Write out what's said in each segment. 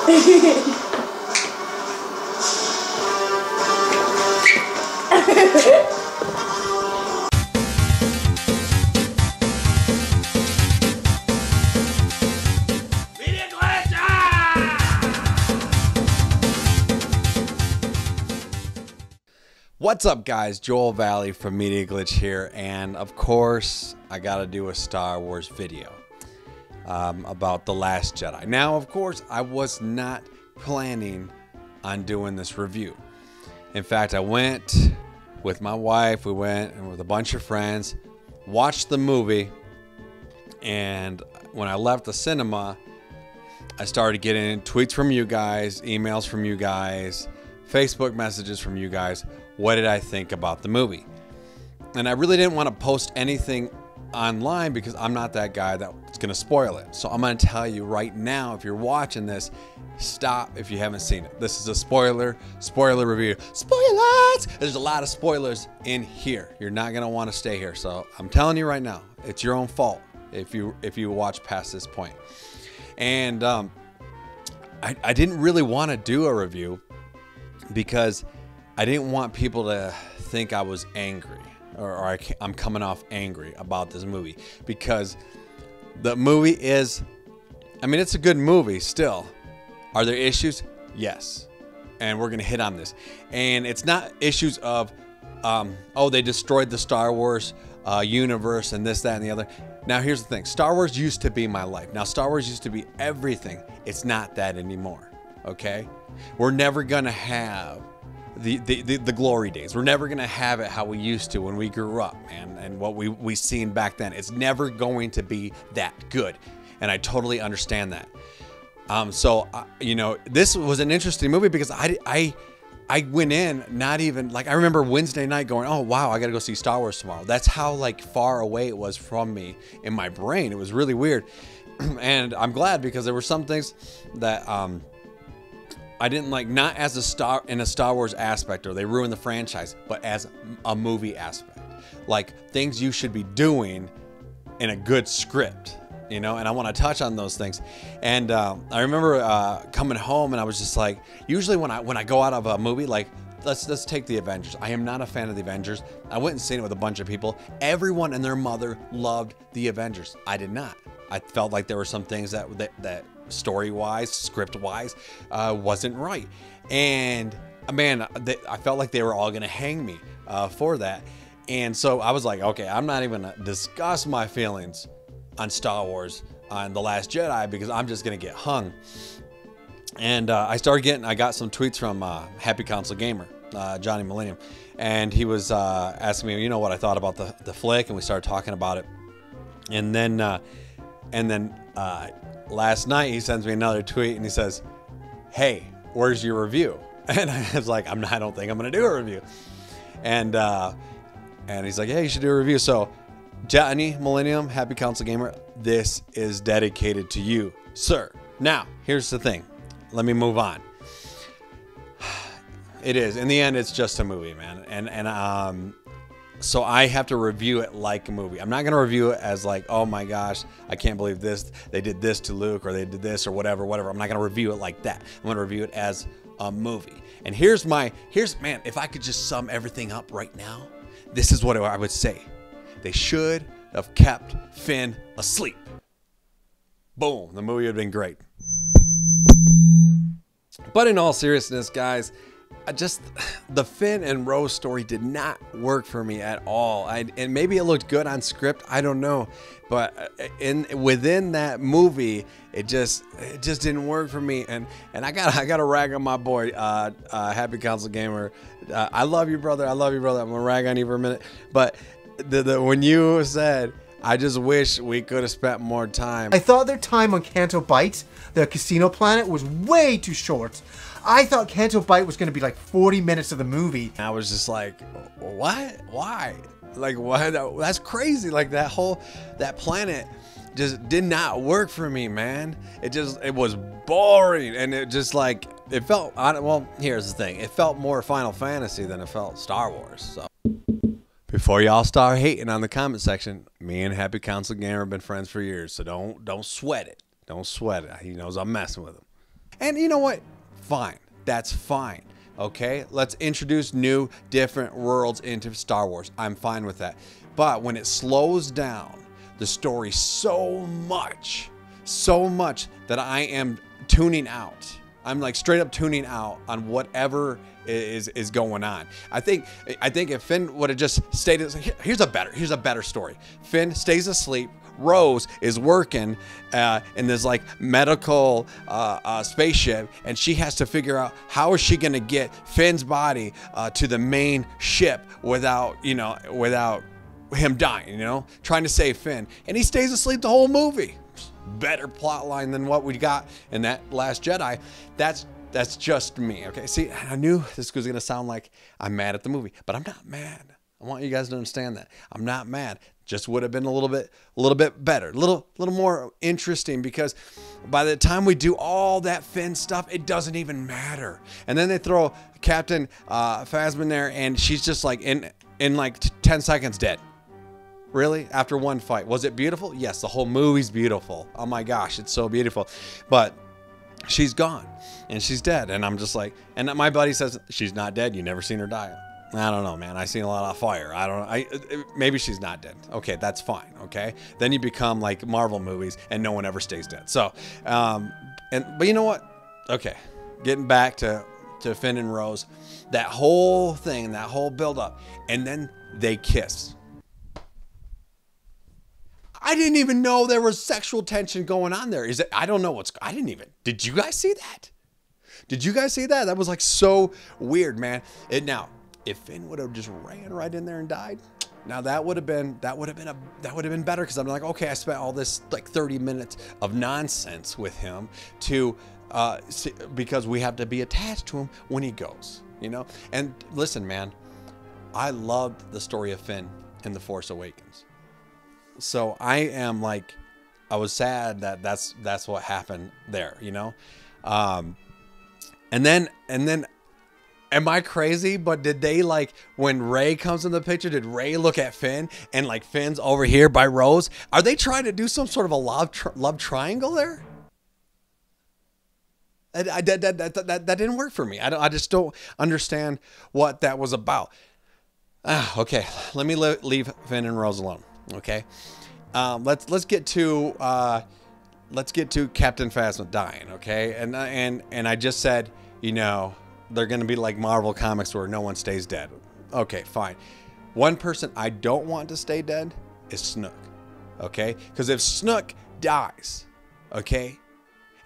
What's up, guys? Joel VALLIE from Media Glitch here, and of course I gotta do a Star Wars video about The Last Jedi. Now, of course, I was not planning on doing this review. In fact, I went with my wife, we went and with a bunch of friends, watched the movie, and when I left the cinema, I started getting tweets from you guys, emails from you guys, Facebook messages from you guys. What did I think about the movie? And I really didn't want to post anything online because I'm not that guy that's going to spoil it. So I'm going to tell you right now, if you're watching this, stop if you haven't seen it. This is a spoiler review. Spoilers! There's a lot of spoilers in here. You're not going to want to stay here. So I'm telling you right now, it's your own fault if you watch past this point. And I didn't really want to do a review because I didn't want people to think I was angry or I'm coming off angry about this movie, because the movie is, I mean, it's a good movie still. Are there issues? Yes. And we're going to hit on this. And it's not issues of, oh, they destroyed the Star Wars universe and this, that, and the other. Now, here's the thing. Star Wars used to be my life. Now, Star Wars used to be everything. It's not that anymore. Okay? We're never going to have the glory days. We're never going to have it how we used to when we grew up, man, and what we seen back then. It's never going to be that good, and I totally understand that. So you know, this was an interesting movie because I went in not even, like, I remember Wednesday night going, oh wow, I gotta go see Star Wars tomorrow. That's how, like, far away it was from me in my brain. It was really weird. And I'm glad, because there were some things that I didn't like, not as a Star Wars aspect, or they ruined the franchise, but as a movie aspect, like things you should be doing in a good script, you know. And I want to touch on those things. And I remember coming home, and I was just like, usually when I go out of a movie, like, let's take the Avengers. I am not a fan of the Avengers. I went and seen it with a bunch of people. Everyone and their mother loved the Avengers. I did not. I felt like there were some things that story-wise, script-wise, wasn't right. And man, I felt like they were all gonna hang me for that. And so I was like, okay, I'm not even gonna discuss my feelings on Star Wars on The Last Jedi, because I'm just gonna get hung. And I got some tweets from Happy Console Gamer, Johnny Millennium, and he was asking me, you know, what I thought about the flick, and we started talking about it. And then last night he sends me another tweet, and he says, hey, where's your review? And I was like, I don't think I'm gonna do a review. And he's like, hey, you should do a review. So Johnny Millennium, Happy Console Gamer, this is dedicated to you, sir. Now, here's the thing. Let me move on. It is, in the end, it's just a movie, man. And so I have to review it like a movie. I'm not going to review it as like, oh my gosh, I can't believe this. They did this to Luke, or they did this, or whatever. I'm not going to review it like that. I'm going to review it as a movie. And here's, man, if I could just sum everything up right now, this is what I would say. They should have kept Finn asleep. Boom, the movie would have been great. But in all seriousness, guys, the Finn and Rose story did not work for me at all. And maybe it looked good on script, I don't know, but within that movie, it just didn't work for me. And I gotta rag on my boy, Happy Console Gamer. I love you, brother. I love you, brother. I'm gonna rag on you for a minute. But when you said, I just wish we could have spent more time. I thought their time on Canto Bight, the casino planet, was way too short. I thought Canto Bight was going to be like 40 minutes of the movie. I was just like, what? Why? Like, what? That's crazy. Like, that planet just did not work for me, man. It was boring. And it just, like, it felt, well, here's the thing. It felt more Final Fantasy than it felt Star Wars. So before y'all start hating on the comment section, me and Happy Console Gamer have been friends for years. So don't sweat it. Don't sweat it. He knows I'm messing with him. And you know what? Fine. That's fine. Okay? Let's introduce new, different worlds into Star Wars. I'm fine with that. But when it slows down the story so much that I am tuning out. I'm like straight up tuning out on whatever is going on. I think if Finn would have just stayed, here's a better story. Finn stays asleep. Rose is working in this like medical spaceship, and she has to figure out how is she going to get Finn's body to the main ship without him dying, trying to save Finn, and he stays asleep the whole movie. Better plot line than what we got in that Last Jedi. That's just me. Okay, see, I knew this was gonna sound like I'm mad at the movie, but I'm not mad. I want you guys to understand that I'm not mad. Just would have been a little bit better, a little more interesting, because by the time we do all that Finn stuff, it doesn't even matter. And then they throw Captain Phasma there, and she's just like in like 10 seconds dead. Really? After one fight. Was it beautiful? Yes, the whole movie's beautiful. Oh my gosh, it's so beautiful. But she's gone and she's dead. And I'm just like, and my buddy says, she's not dead. You never seen her die. I don't know, man. I seen a lot of fire. I don't know. Maybe she's not dead. Okay, that's fine. Okay. Then you become like Marvel movies and no one ever stays dead. So, but you know what? Okay. Getting back to Finn and Rose, that whole thing, that whole build up, and then they kiss. I didn't even know there was sexual tension going on there. I don't know did you guys see that? Did you guys see that? That was like so weird, man. Now, if Finn would have just ran right in there and died, now that would have been better, because I'm like, okay, I spent all this like 30 minutes of nonsense with him because we have to be attached to him when he goes, And listen, man, I loved the story of Finn in The Force Awakens. So I was sad that that's what happened there, and then am I crazy? But did they when Rey comes in the picture, did Rey look at Finn and Finn's over here by Rose? Are they trying to do some sort of a love triangle there? That didn't work for me. I just don't understand what that was about. Okay, let me leave Finn and Rose alone. Okay, let's get to Captain Phasma dying. Okay, and I just said, they're gonna be like Marvel comics where no one stays dead. Okay, fine. One person I don't want to stay dead is Snook. Okay, because if Snook dies, okay,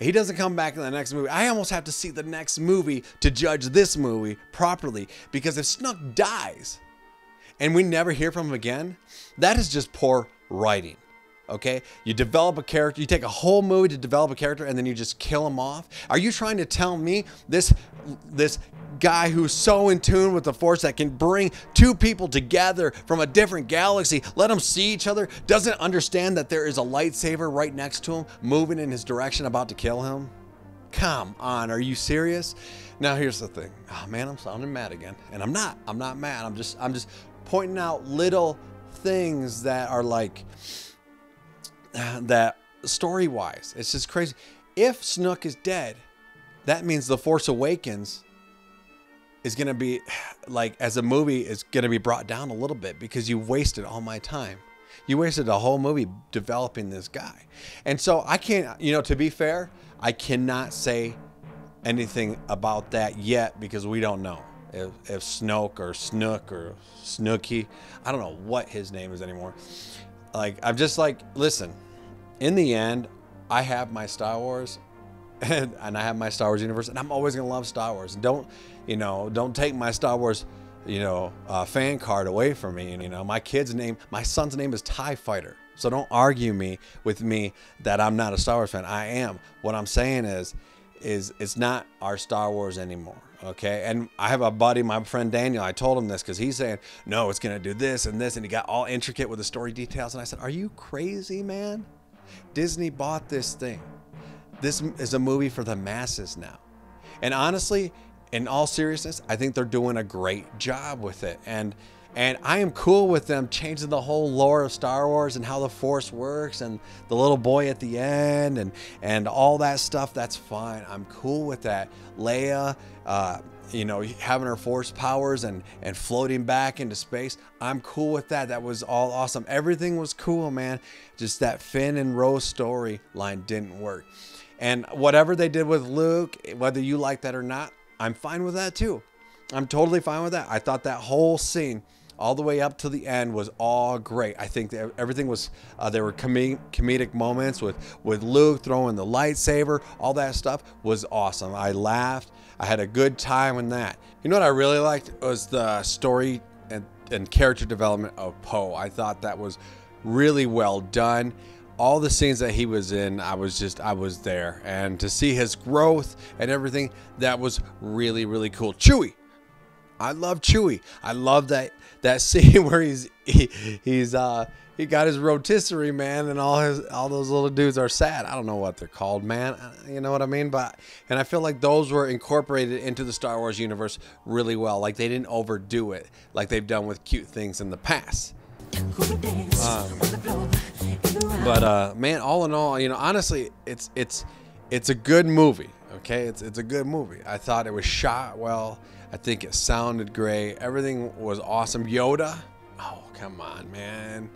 he doesn't come back in the next movie. I almost have to see the next movie to judge this movie properly, because if Snook dies and we never hear from him again, that is just poor writing. Okay, you develop a character, you take a whole movie to develop a character, and then you just kill him off. Are you trying to tell me this guy who's so in tune with the Force that can bring two people together from a different galaxy, let them see each other, doesn't understand that there is a lightsaber right next to him moving in his direction about to kill him? Come on, are you serious? Now here's the thing. Oh man, I'm sounding mad again. And I'm not mad. I'm just pointing out little things that are that story-wise, it's just crazy. If Snook is dead, that means The Force Awakens is going to be, as a movie, is going to be brought down a little bit, because you wasted all my time. You wasted a whole movie developing this guy. And so I can't, to be fair, I cannot say anything about that yet, because we don't know if Snoke or Snook or Snooky, I don't know what his name is anymore. I'm just listen, in the end, I have my Star Wars and I have my Star Wars universe, and I'm always going to love Star Wars. Don't take my Star Wars, fan card away from me. My son's name is TIE Fighter. So don't argue with me that I'm not a Star Wars fan. I am. What I'm saying is it's not our Star Wars anymore. Okay, and I have a buddy, my friend Daniel, I told him this because he's saying, no, it's going to do this and this, and he got all intricate with the story details, and I said, are you crazy, man? Disney bought this thing. This is a movie for the masses now. And honestly, in all seriousness, I think they're doing a great job with it. And And I am cool with them changing the whole lore of Star Wars and how the Force works and the little boy at the end and all that stuff. That's fine. I'm cool with that. Leia, you know, having her Force powers and floating back into space. I'm cool with that. That was all awesome. Everything was cool, man. Just that Finn and Rose storyline didn't work. And whatever they did with Luke, whether you like that or not, I'm fine with that too. I'm totally fine with that. I thought that whole scene all the way up to the end was all great. I think that everything was, there were comedic moments with Luke throwing the lightsaber. All that stuff was awesome. I laughed. I had a good time in that. You know what I really liked was the story and character development of Poe. I thought that was really well done. All the scenes that he was in, I was there. And to see his growth and everything, that was really, really cool. Chewie. I love Chewie. I love that scene where he got his rotisserie, man, and all those little dudes are sad. I don't know what they're called, man. You know what I mean? And I feel like those were incorporated into the Star Wars universe really well. Like they didn't overdo it like they've done with cute things in the past. Man, all in all, you know, honestly, it's a good movie. Okay, it's a good movie. I thought it was shot well. I think it sounded great. Everything was awesome. Yoda, oh come on, man,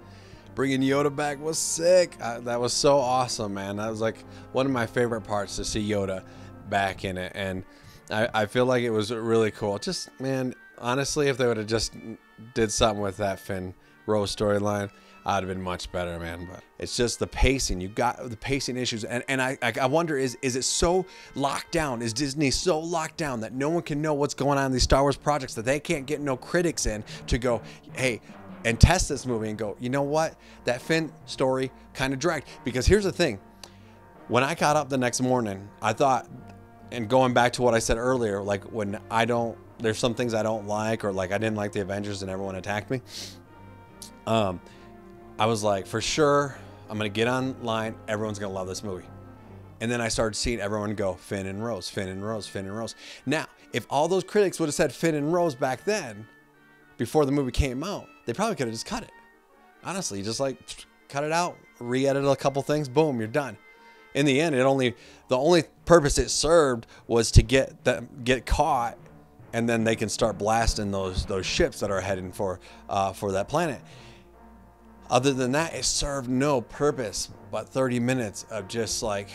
bringing Yoda back was sick. That was so awesome, man. That was like one of my favorite parts, to see Yoda back in it, and I feel like it was really cool. Just, man, honestly, if they would have just did something with that Finn Rose storyline, I'd have been much better, man. But it's just the pacing. You got the pacing issues, and I wonder, is it so locked down? Is Disney so locked down that no one can know what's going on in these Star Wars projects, that they can't get no critics in to go, hey, and test this movie and go, you know what, that Finn story kind of dragged? Because here's the thing, when I got up the next morning, I thought, and going back to what I said earlier, like when there's some things I don't like, or like I didn't like the Avengers and everyone attacked me. I was like, for sure, I'm going to get online. Everyone's going to love this movie. And then I started seeing everyone go, Finn and Rose, Finn and Rose, Finn and Rose. Now, if all those critics would have said Finn and Rose back then, before the movie came out, they probably could have just cut it. Honestly, just like cut it out, re-edited a couple things, boom, you're done. In the end, the only purpose it served was to get caught, and then they can start blasting those ships that are heading for that planet. Other than that, it served no purpose but 30 minutes of just like,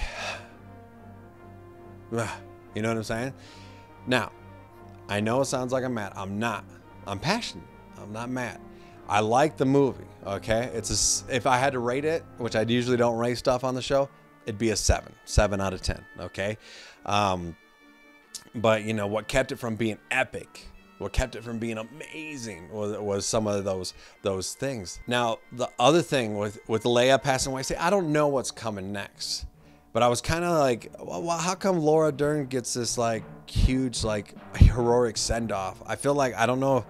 you know what I'm saying? Now, I know it sounds like I'm mad. I'm not. I'm passionate. I'm not mad. I like the movie, okay? If I had to rate it, which I usually don't rate stuff on the show, it'd be a 7 out of 10, okay? But, you know, what kept it from being epic, what kept it from being amazing was some of those things. Now, the other thing with Leia passing away, I don't know what's coming next. But I was kind of like, well, how come Laura Dern gets this like huge, like heroic send-off? I feel like, I don't know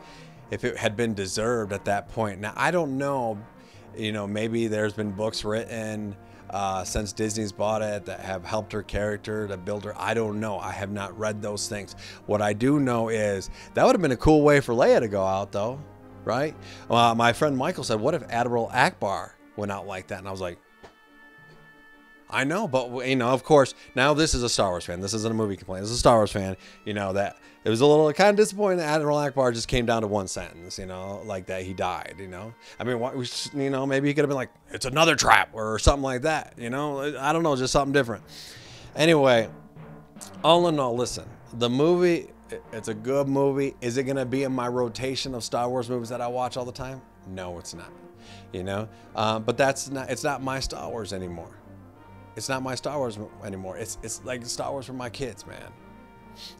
if it had been deserved at that point. Now, I don't know, you know, maybe there's been books written since Disney's bought it that have helped her character to build her. I don't know. I have not read those things. What I do know is that would have been a cool way for Leia to go out, though, right? My friend Michael said, what if Admiral Akbar went out like that? And I was like, I know, but, you know, of course, now this is a Star Wars fan. This isn't a movie complaint. This is a Star Wars fan. You know, that it was a little kind of disappointing that Admiral Akbar just came down to one sentence, you know, like that he died, you know. I mean, you know, maybe he could have been like, it's another trap or something like that, you know. I don't know, just something different. Anyway, all in all, listen, the movie, it's a good movie. Is it going to be in my rotation of Star Wars movies that I watch all the time? No, it's not, you know. But it's not my Star Wars anymore. It's not my Star Wars anymore. It's like Star Wars for my kids, man.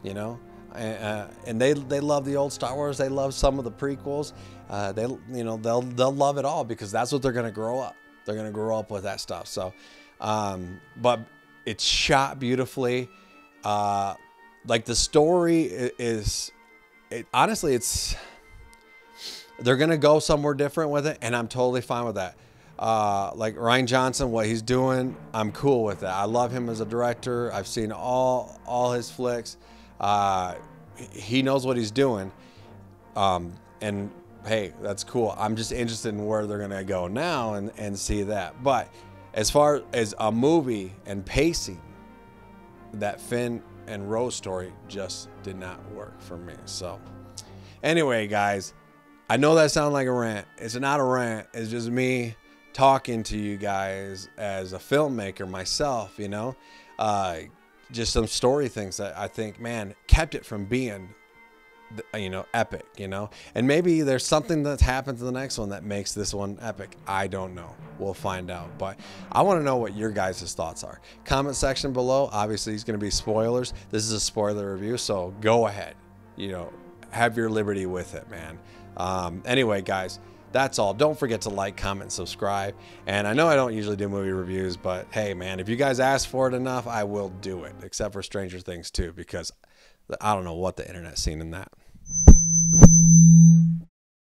You know, and they love the old Star Wars. They love some of the prequels. They'll love it all because that's what they're gonna grow up. They're gonna grow up with that stuff. So, but it's shot beautifully. Like the story is, honestly, they're gonna go somewhere different with it, and I'm totally fine with that. Like Rian Johnson, what he's doing, I'm cool with that. I love him as a director. I've seen all his flicks. He knows what he's doing. And hey, that's cool. I'm just interested in where they're gonna go now and see that. But as far as a movie and pacing, that Finn and Rose story just did not work for me. So anyway, guys, I know that sounds like a rant. It's not a rant. It's just me talking to you guys as a filmmaker myself, you know. Just some story things that I think, man, kept it from being, you know, epic, you know. And maybe there's something that happens in the next one that makes this one epic. I don't know. We'll find out. But I want to know what your guys' thoughts are. Comment section below. Obviously, it's going to be spoilers. This is a spoiler review, so go ahead. You know, have your liberty with it, man. Anyway, guys, that's all. Don't forget to like, comment, subscribe. And I know I don't usually do movie reviews, but hey, man, if you guys ask for it enough, I will do it. Except for Stranger Things 2, because I don't know what the internet's seen in that.